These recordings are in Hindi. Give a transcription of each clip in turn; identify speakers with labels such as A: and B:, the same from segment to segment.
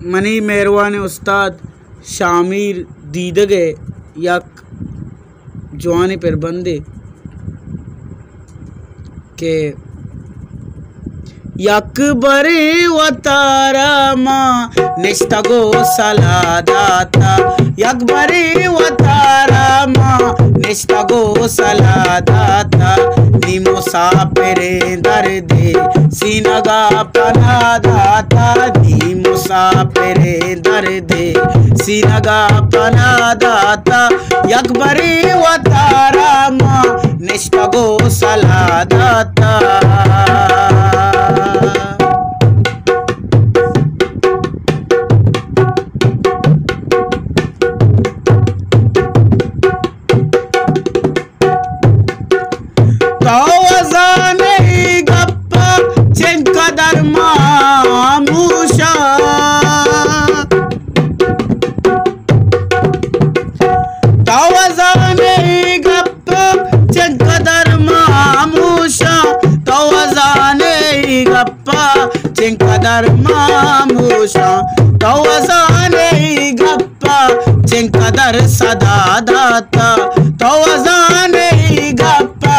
A: मनी मेहरबान उस्ताद शामिर दीदगे यक जवानी पर बंदे के यकबरी वतारा माँ निष्ठगो सलादाता यकबरी वतारा माँ निष्ठगो सलादाता निमोसा पेरे दर्दे सीनगा पनादाता निमोसा पेरे दर्दे सीनगा पनादाता यकबरी वतारा माँ निष्ठगो सलादाता Cinkadar mamusha tawazane gappa cinkadar sadadata tawazane gappa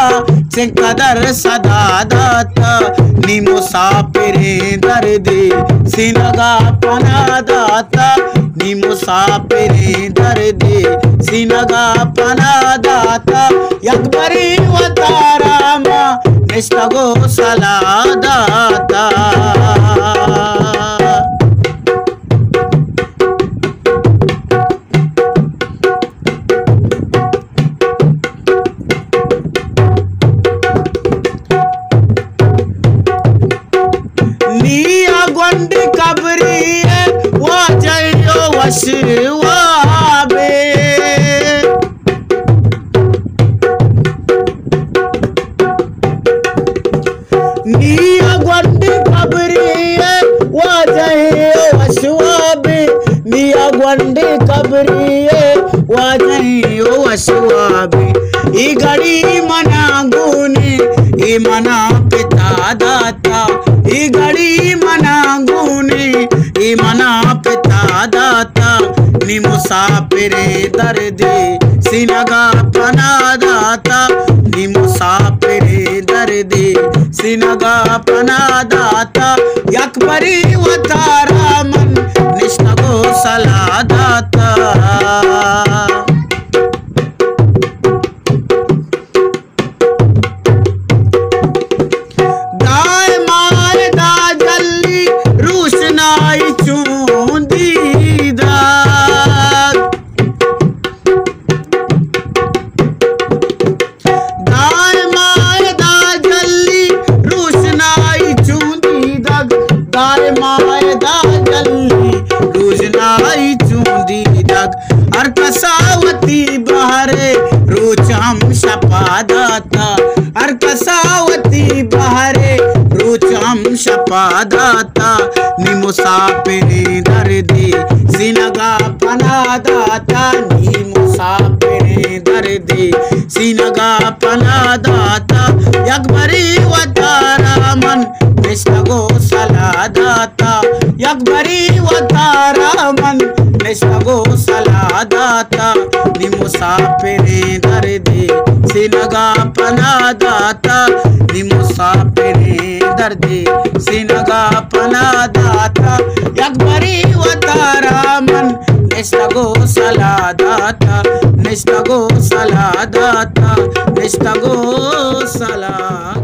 A: cinkadar sadadata nimusa pere darde sinaga panadata nimusa pere darde sinaga panadata yakbari watarama निष्ठगो सलादाता निया गोंडी कबरी वाजयो वशवाबे निया गोंडी कबरी वाजयो वशवाबे निया गोंडी कबरी वाजयो वशवाबे ई घड़ी मना गुने ई मना पिता दाता ई घड़ी मना गुने ई मना पिता दाता निमुसा पेरे दर्दे सिनगा पना दाता निमुसा पेरे दर्दे सिनगा पना दाता यकबरी वतारा मन निष्ठगो सलादाता अर्कसावती बहरे रोच हम शपादाता अर्कसावती बहरे रोच हम शपादाता निमुसा पेरे दर्दे सिनगा पनादाता निमुसा पेरे दर्दे सिनगा पनादाता यकबरी वतारा मन निष्ठगो सलादाता यकबरी वतारा मन निष्ठगो सलादाता निमुसा पेरे दर्दे सिनगा पनादाता निमुसा पेरे दर्दे सिनगा पनादाता यकबरी वतारा मन निष्ठगो सलादाता निष्ठगो सलादाता निष्ठगो सलादाता।